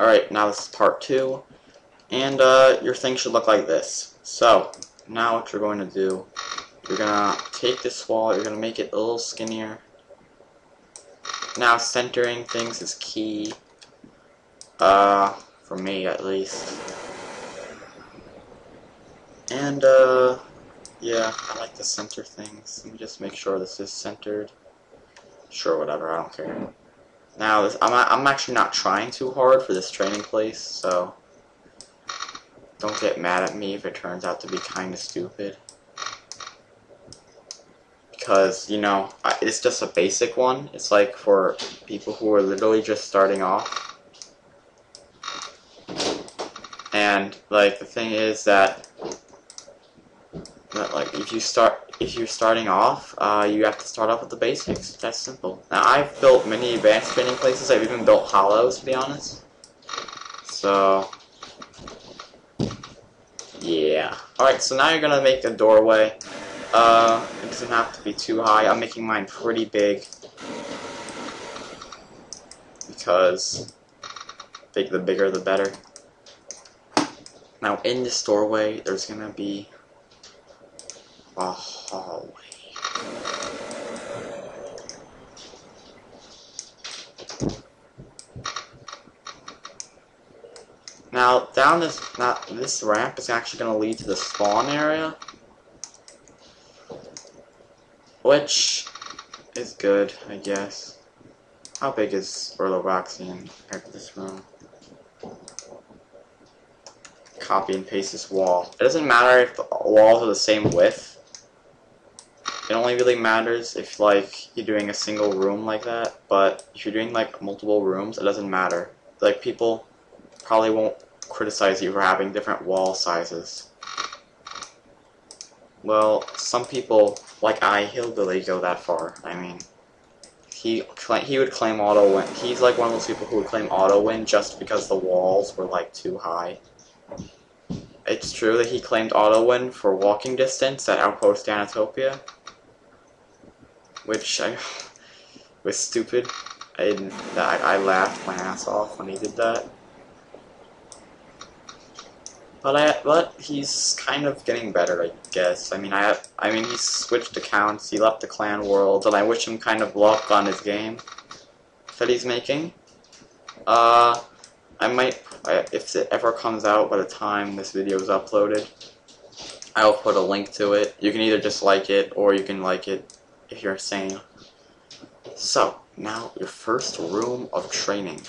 Alright, now this is part 2, and your thing should look like this. So, now what you're going to do, you're going to take this wall, you're going to make it a little skinnier. Now, centering things is key, for me at least. And, yeah, I like to center things. Let me just make sure this is centered. Sure, whatever, I don't care. Now, I'm actually not trying too hard for this training place, so don't get mad at me if it turns out to be kind of stupid. Because, you know, it's just a basic one. It's like for people who are literally just starting off. And, like, the thing is that like, if you're starting off, you have to start off with the basics. That's simple. Now, I've built many advanced training places. I've even built hollows, to be honest. So, yeah. Alright, so now you're gonna make a doorway. It doesn't have to be too high. I'm making mine pretty big. Because the bigger the better. Now, in this doorway, there's gonna be a hallway. Now, this ramp is actually going to lead to the spawn area, which is good, I guess. How big is Robloxian compared to this room? Copy and paste this wall. It doesn't matter if the walls are the same width. It only really matters if, like, you're doing a single room like that, but if you're doing, like, multiple rooms, it doesn't matter. Like, people probably won't criticize you for having different wall sizes. Well, some people, like Hillbilly, go that far. I mean, he would claim auto win. He's like one of those people who would claim auto win just because the walls were, like, too high. It's true that he claimed auto win for walking distance at Outpost Danitopia, which was stupid. I laughed my ass off when he did that. But he's kind of getting better, I guess. I mean, he switched accounts. He left the clan world, and I wish him kind of luck on his game that he's making. I might, if it ever comes out by the time this video is uploaded, I'll put a link to it. You can either dislike it, or you can like it if you're sane. So, now your first room of training.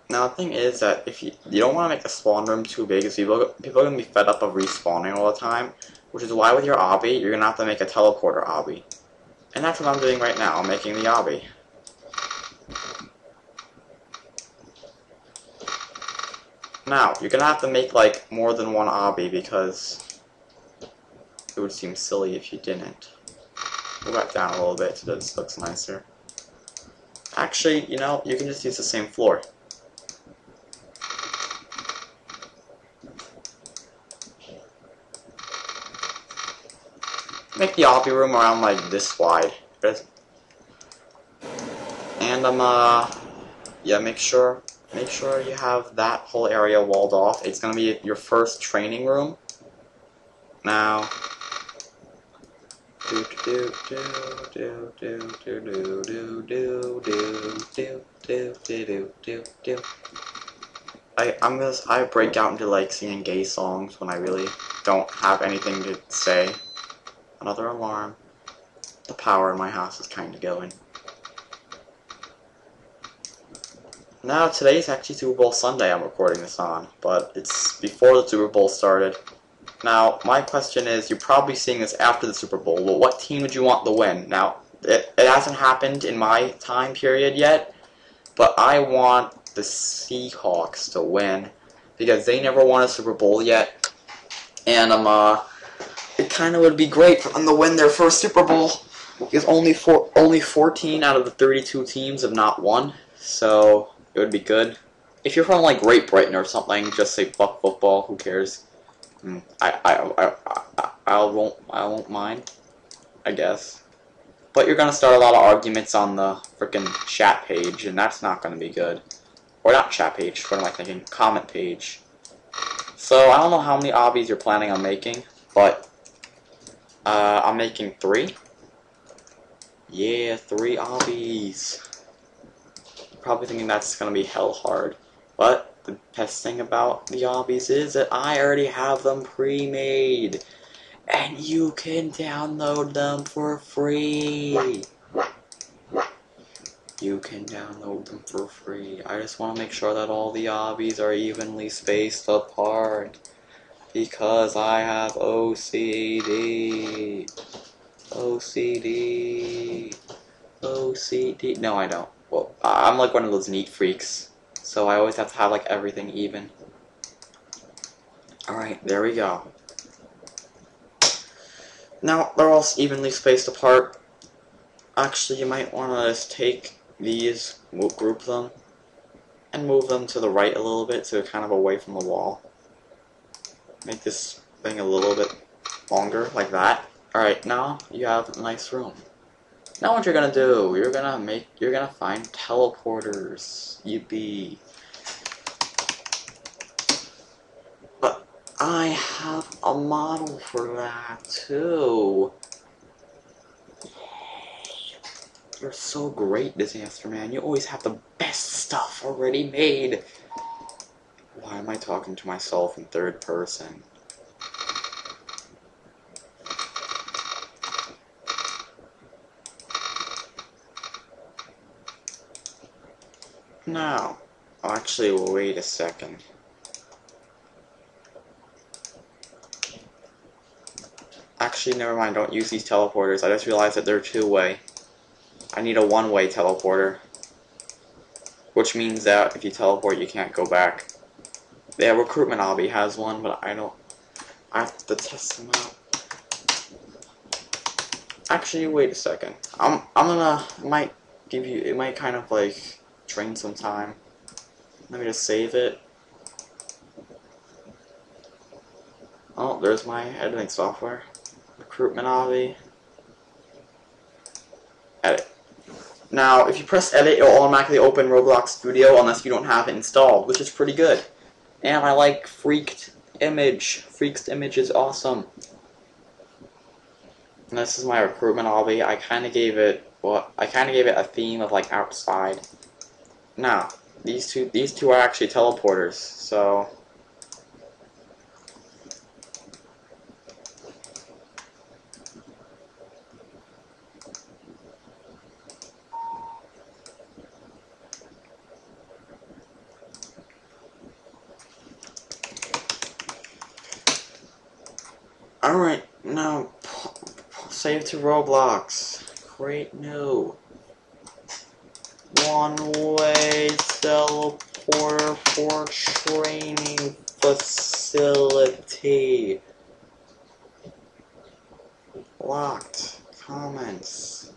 Now the thing is that if you don't want to make the spawn room too big, because people are going to be fed up of respawning all the time, which is why with your obby, you're going to have to make a teleporter obby. And that's what I'm doing right now, I'm making the obby. Now, you're going to have to make, like, more than one obby, because it would seem silly if you didn't. Go back down a little bit so this looks nicer. Actually, you know, you can just use the same floor. Make the obby room around like this wide. And yeah, make sure you have that whole area walled off. It's gonna be your first training room. Now, I break out into like singing gay songs when I really don't have anything to say. Another alarm. The power in my house is kind of going. Now, today is actually Super Bowl Sunday I'm recording this on, but it's before the Super Bowl started. Now, my question is, you're probably seeing this after the Super Bowl. Well, what team would you want to win? Now, it hasn't happened in my time period yet, but I want the Seahawks to win, because they never won a Super Bowl yet, and it kind of would be great for them to win their first Super Bowl, because only 14 out of the 32 teams have not won, so it would be good. If you're from like Great Britain or something, just say fuck football. Who cares? I won't mind, I guess. But you're gonna start a lot of arguments on the frickin' chat page, and that's not gonna be good. Or not chat page, what am I thinking? Comment page. So, I don't know how many obbies you're planning on making, but I'm making 3. Yeah, 3 obbies. Probably thinking that's gonna be hell hard. But the best thing about the obbies is that I already have them pre-made. And you can download them for free. You can download them for free. I just want to make sure that all the obbies are evenly spaced apart. Because I have OCD. OCD. OCD. No, I don't. Well, I'm like one of those neat freaks. So I always have to have like everything even. Alright, there we go. Now, they're all evenly spaced apart. Actually, you might want to just take these, group them, and move them to the right a little bit so kind of away from the wall. Make this thing a little bit longer, like that. Alright, now you have a nice room. Now what you're gonna do, you're gonna find teleporters. Yippee. But I have a model for that too. You're so great, Disaster Man. You always have the best stuff already made. Why am I talking to myself in third person? Now, actually, wait a second. Actually, never mind. Don't use these teleporters. I just realized that they're two-way. I need a one-way teleporter. Which means that if you teleport, you can't go back. Yeah, Recruitment Obby has one, but I don't... I have to test them out. Actually, wait a second. I'm gonna... Might give you... It might kind of, like, drain some time. Let me just save it. Oh, there's my editing software. Recruitment Obby. Edit. Now, if you press edit, it'll automatically open Roblox Studio unless you don't have it installed, which is pretty good. And I like Freaked Image. Freaked Image is awesome. And this is my Recruitment Obby. I kind of gave it a theme of like outside. Now, these two are actually teleporters, so. Alright, now save to Roblox. Create new. One-way teleporter for training facility. Locked. Comments.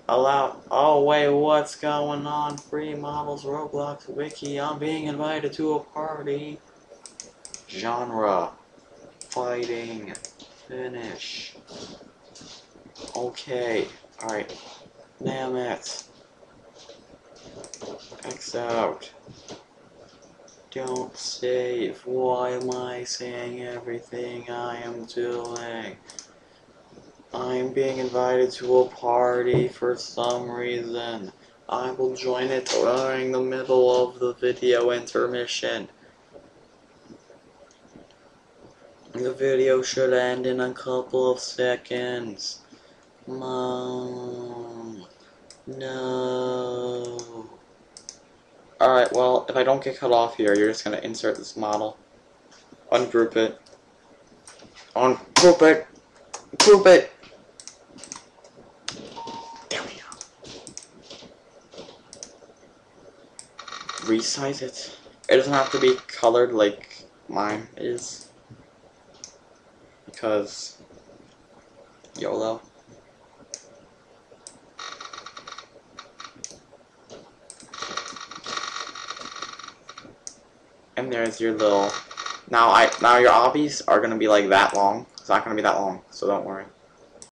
Allow. Oh wait, what's going on? Free models Roblox wiki. I'm being invited to a party. Genre. Fighting. Finish. Okay. Alright. Damn it. X out. Don't save. Why am I saying everything I am doing? I'm being invited to a party for some reason. I will join it during the middle of the video intermission. The video should end in a couple of seconds. Mom. No. Alright, well, if I don't get cut off here, you're just gonna insert this model. Ungroup it. Ungroup it! Group it! There we go. Resize it. It doesn't have to be colored like mine is. Because YOLO. And there's your little. Now your obbies are gonna be like that long. It's not gonna be that long, so don't worry.